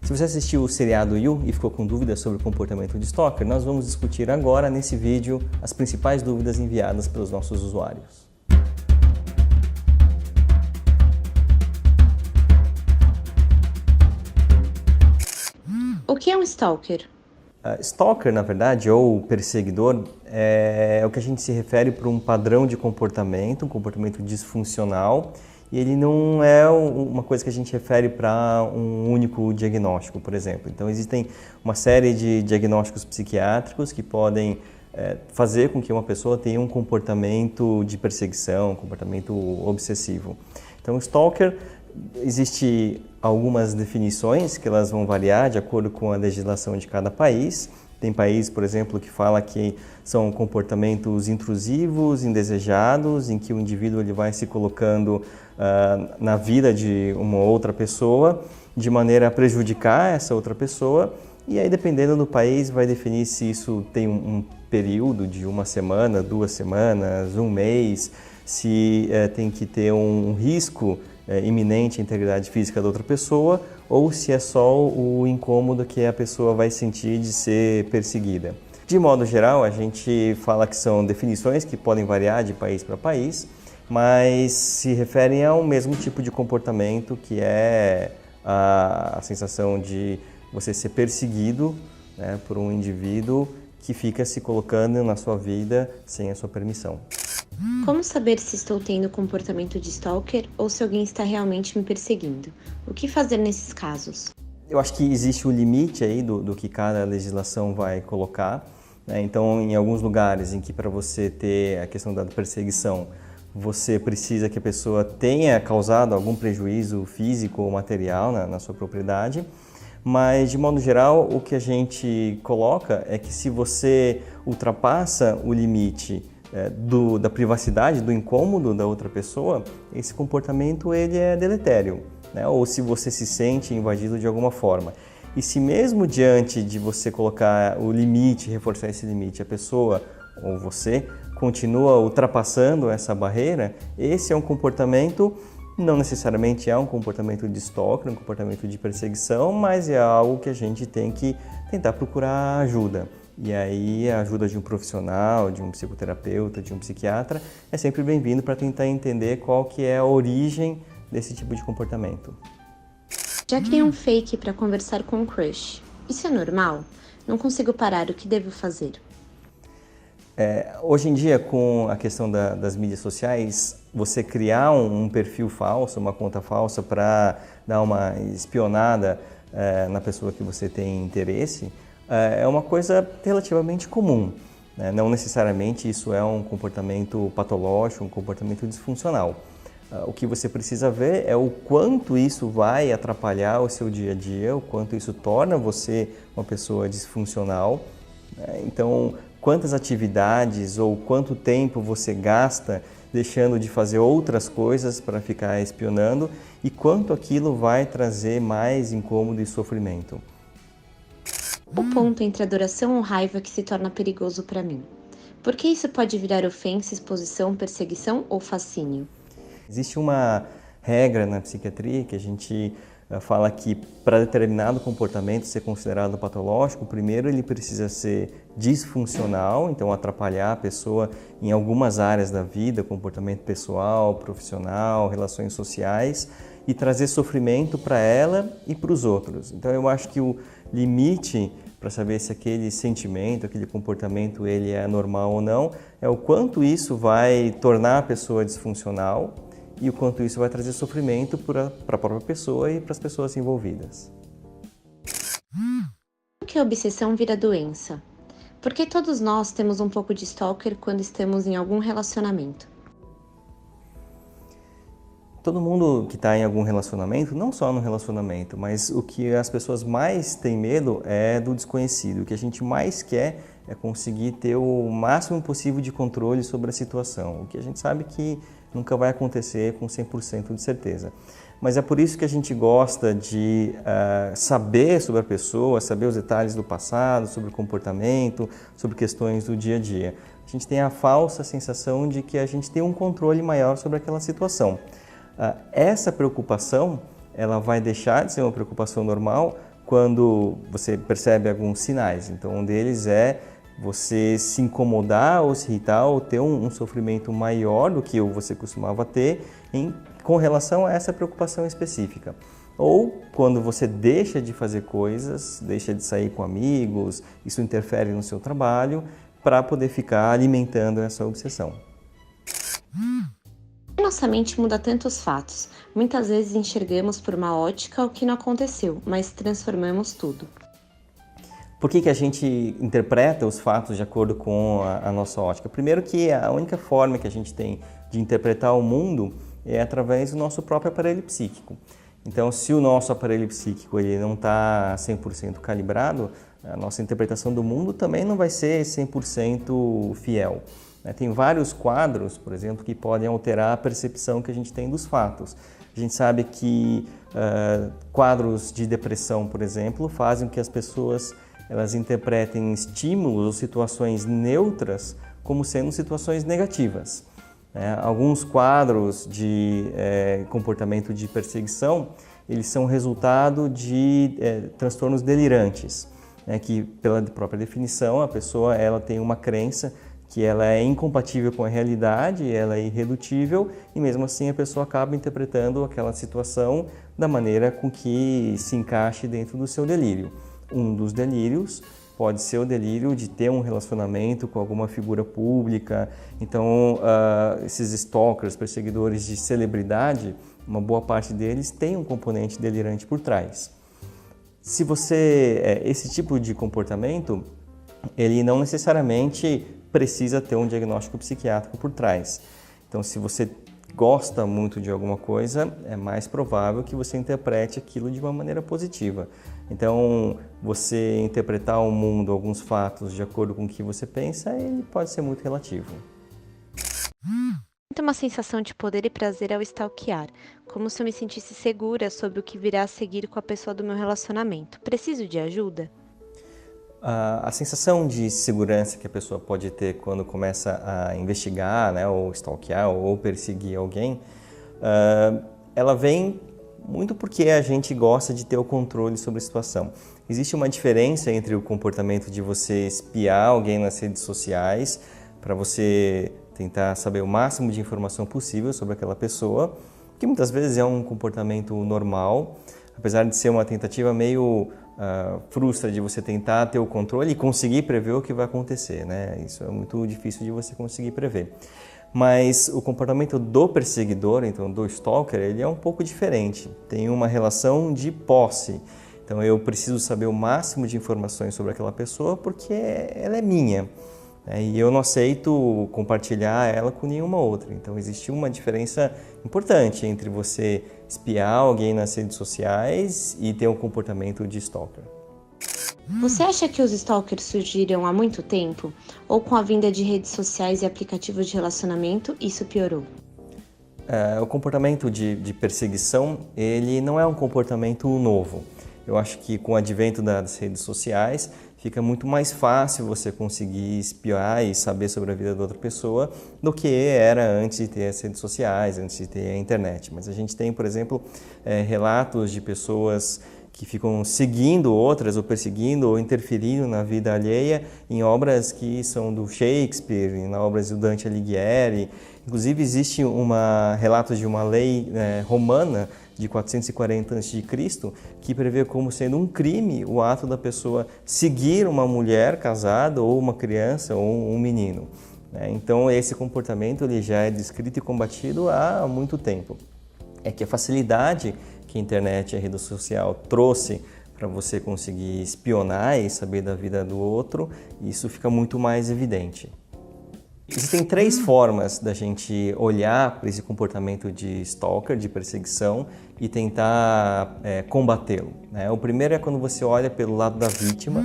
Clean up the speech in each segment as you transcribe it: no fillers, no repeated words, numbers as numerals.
Se você assistiu o seriado You e ficou com dúvidas sobre o comportamento de stalker, nós vamos discutir agora nesse vídeo as principais dúvidas enviadas pelos nossos usuários. O que é um stalker? Stalker, na verdade, ou perseguidor, é o que a gente se refere para um padrão de comportamento, um comportamento disfuncional, e ele não é uma coisa que a gente refere para um único diagnóstico, por exemplo. Então, existem uma série de diagnósticos psiquiátricos que podem fazer com que uma pessoa tenha um comportamento de perseguição, um comportamento obsessivo. Então, o stalker, existe algumas definições que elas vão variar de acordo com a legislação de cada país. Tem país, por exemplo, que fala que são comportamentos intrusivos, indesejados, em que o indivíduo ele vai se colocando na vida de uma outra pessoa, de maneira a prejudicar essa outra pessoa. E aí, dependendo do país, vai definir se isso tem um período de 1 semana, 2 semanas, 1 mês, se tem que ter um risco iminente à integridade física da outra pessoa, ou se é só o incômodo que a pessoa vai sentir de ser perseguida. De modo geral, a gente fala que são definições que podem variar de país para país, mas se referem ao mesmo tipo de comportamento, que é a sensação de você ser perseguido, né, por um indivíduo que fica se colocando na sua vida sem a sua permissão. Como saber se estou tendo comportamento de stalker ou se alguém está realmente me perseguindo? O que fazer nesses casos? Eu acho que existe o limite aí do que cada legislação vai colocar, né? Então, em alguns lugares em que para você ter a questão da perseguição, você precisa que a pessoa tenha causado algum prejuízo físico ou material na sua propriedade, mas de modo geral o que a gente coloca é que se você ultrapassa o limite da privacidade, do incômodo da outra pessoa, esse comportamento ele é deletério, né? Ou se você se sente invadido de alguma forma. E se mesmo diante de você colocar o limite, reforçar esse limite, a pessoa ou você continua ultrapassando essa barreira, esse é um comportamento, não necessariamente é um comportamento de stalker, um comportamento de perseguição, mas é algo que a gente tem que tentar procurar ajuda. E aí a ajuda de um profissional, de um psicoterapeuta, de um psiquiatra é sempre bem-vindo para tentar entender qual que é a origem desse tipo de comportamento. Já criei um fake para conversar com um crush. Isso é normal? Não consigo parar, o que devo fazer? Hoje em dia, com a questão das mídias sociais, você criar um perfil falso, uma conta falsa para dar uma espionada na pessoa que você tem interesse, é uma coisa relativamente comum, né? Não necessariamente isso é um comportamento patológico, um comportamento disfuncional. O que você precisa ver é o quanto isso vai atrapalhar o seu dia a dia, o quanto isso torna você uma pessoa disfuncional, né? Então, quantas atividades ou quanto tempo você gasta deixando de fazer outras coisas para ficar espionando e quanto aquilo vai trazer mais incômodo e sofrimento. O ponto entre adoração ou raiva que se torna perigoso para mim. Por que isso pode virar ofensa, exposição, perseguição ou fascínio? Existe uma regra na psiquiatria que a gente fala que para determinado comportamento ser considerado patológico, primeiro ele precisa ser disfuncional, então atrapalhar a pessoa em algumas áreas da vida, comportamento pessoal, profissional, relações sociais, e trazer sofrimento para ela e para os outros. Então eu acho que o limite para saber se aquele sentimento, aquele comportamento ele é normal ou não, é o quanto isso vai tornar a pessoa disfuncional e o quanto isso vai trazer sofrimento para a própria pessoa e para as pessoas envolvidas. Como que a obsessão vira doença? Porque todos nós temos um pouco de stalker quando estamos em algum relacionamento. Todo mundo que está em algum relacionamento, não só no relacionamento, mas o que as pessoas mais têm medo é do desconhecido. O que a gente mais quer é conseguir ter o máximo possível de controle sobre a situação. O que a gente sabe que nunca vai acontecer com 100% de certeza. Mas é por isso que a gente gosta de saber sobre a pessoa, saber os detalhes do passado, sobre o comportamento, sobre questões do dia a dia. A gente tem a falsa sensação de que a gente tem um controle maior sobre aquela situação. Essa preocupação ela vai deixar de ser uma preocupação normal quando você percebe alguns sinais. Então, um deles é você se incomodar ou se irritar ou ter um sofrimento maior do que você costumava ter com relação a essa preocupação específica. Ou quando você deixa de fazer coisas, deixa de sair com amigos, isso interfere no seu trabalho, para poder ficar alimentando essa obsessão. Nossa mente muda tantos fatos. Muitas vezes enxergamos por uma ótica o que não aconteceu, mas transformamos tudo. Por que a gente interpreta os fatos de acordo com a nossa ótica? Primeiro que a única forma que a gente tem de interpretar o mundo é através do nosso próprio aparelho psíquico. Então, se o nosso aparelho psíquico ele não está 100% calibrado, a nossa interpretação do mundo também não vai ser 100% fiel. Tem vários quadros, por exemplo, que podem alterar a percepção que a gente tem dos fatos. A gente sabe que quadros de depressão, por exemplo, fazem com que as pessoas elas interpretem estímulos ou situações neutras como sendo situações negativas. Alguns quadros de comportamento de perseguição, eles são resultado de transtornos delirantes, que pela própria definição a pessoa ela tem uma crença que ela é incompatível com a realidade, ela é irredutível e mesmo assim a pessoa acaba interpretando aquela situação da maneira com que se encaixe dentro do seu delírio. Um dos delírios pode ser o delírio de ter um relacionamento com alguma figura pública. Então, esses stalkers, perseguidores de celebridade, uma boa parte deles tem um componente delirante por trás. Se esse tipo de comportamento, ele não necessariamente precisa ter um diagnóstico psiquiátrico por trás. Então, se você gosta muito de alguma coisa, é mais provável que você interprete aquilo de uma maneira positiva. Então, você interpretar o mundo, alguns fatos, de acordo com o que você pensa, ele pode ser muito relativo. Sinto uma sensação de poder e prazer ao stalkear, como se eu me sentisse segura sobre o que virá a seguir com a pessoa do meu relacionamento. Preciso de ajuda? A sensação de segurança que a pessoa pode ter quando começa a investigar, ou stalkear, ou perseguir alguém, ela vem muito porque a gente gosta de ter o controle sobre a situação. Existe uma diferença entre o comportamento de você espiar alguém nas redes sociais para você tentar saber o máximo de informação possível sobre aquela pessoa, que muitas vezes é um comportamento normal, apesar de ser uma tentativa meio frustra de você tentar ter o controle e conseguir prever o que vai acontecer, Isso é muito difícil de você conseguir prever. Mas o comportamento do perseguidor, então do stalker, ele é um pouco diferente. Tem uma relação de posse. Então eu preciso saber o máximo de informações sobre aquela pessoa porque ela é minha. E eu não aceito compartilhar ela com nenhuma outra. Então existe uma diferença importante entre você espiar alguém nas redes sociais e ter um comportamento de stalker. Você acha que os stalkers surgiram há muito tempo? Ou com a vinda de redes sociais e aplicativos de relacionamento, isso piorou? O comportamento de perseguição, ele não é um comportamento novo. Eu acho que com o advento das redes sociais, fica muito mais fácil você conseguir espiar e saber sobre a vida da outra pessoa do que era antes de ter as redes sociais, antes de ter a internet. Mas a gente tem, por exemplo, relatos de pessoas que ficam seguindo outras, ou perseguindo, ou interferindo na vida alheia em obras que são do Shakespeare, em obras do Dante Alighieri. Inclusive, existe relato de uma lei romana de 440 a.C., que prevê como sendo um crime o ato da pessoa seguir uma mulher casada, ou uma criança, ou um menino. Então, esse comportamento ele já é descrito e combatido há muito tempo. É que a facilidade que a internet e a rede social trouxe para você conseguir espionar e saber da vida do outro, isso fica muito mais evidente. Existem 3 formas da gente olhar para esse comportamento de stalker, de perseguição, e tentar combatê-lo. O primeiro é quando você olha pelo lado da vítima,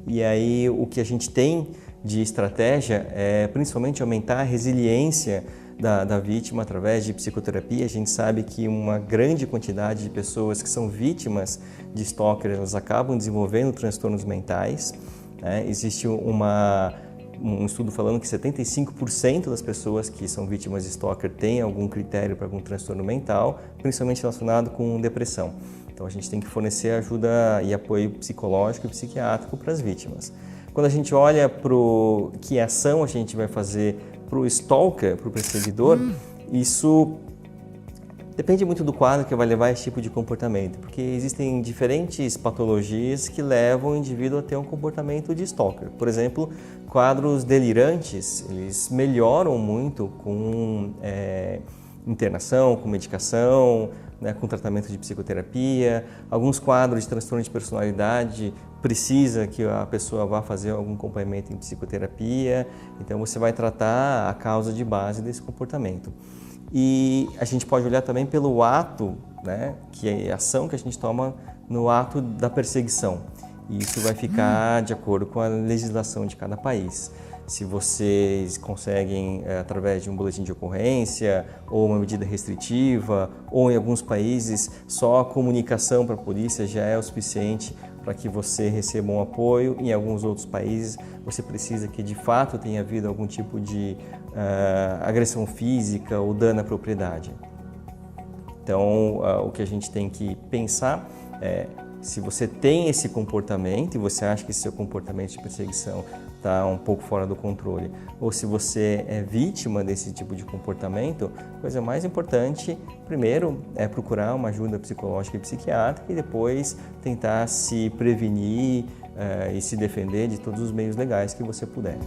e aí o que a gente tem de estratégia é principalmente aumentar a resiliência da vítima através de psicoterapia. A gente sabe que uma grande quantidade de pessoas que são vítimas de stalker, elas acabam desenvolvendo transtornos mentais. Existe um estudo falando que 75% das pessoas que são vítimas de stalker têm algum critério para algum transtorno mental, principalmente relacionado com depressão. Então a gente tem que fornecer ajuda e apoio psicológico e psiquiátrico para as vítimas. Quando a gente olha para que ação a gente vai fazer para o stalker, para o perseguidor, isso depende muito do quadro que vai levar a esse tipo de comportamento, porque existem diferentes patologias que levam o indivíduo a ter um comportamento de stalker. Por exemplo, quadros delirantes, eles melhoram muito com internação, com medicação, né, com tratamento de psicoterapia. Alguns quadros de transtorno de personalidade precisa que a pessoa vá fazer algum acompanhamento em psicoterapia. Então você vai tratar a causa de base desse comportamento. E a gente pode olhar também pelo ato, né, que é a ação que a gente toma no ato da perseguição. E isso vai ficar de acordo com a legislação de cada país. Se vocês conseguem, através de um boletim de ocorrência, ou uma medida restritiva, ou em alguns países, só a comunicação para a polícia já é o suficiente para que você receba um apoio. Em alguns outros países, você precisa que de fato tenha havido algum tipo de agressão física ou dano à propriedade. Então, o que a gente tem que pensar é, se você tem esse comportamento e você acha que esse seu comportamento de perseguição está um pouco fora do controle, ou se você é vítima desse tipo de comportamento, a coisa mais importante, primeiro, é procurar uma ajuda psicológica e psiquiátrica e depois tentar se prevenir e se defender de todos os meios legais que você puder.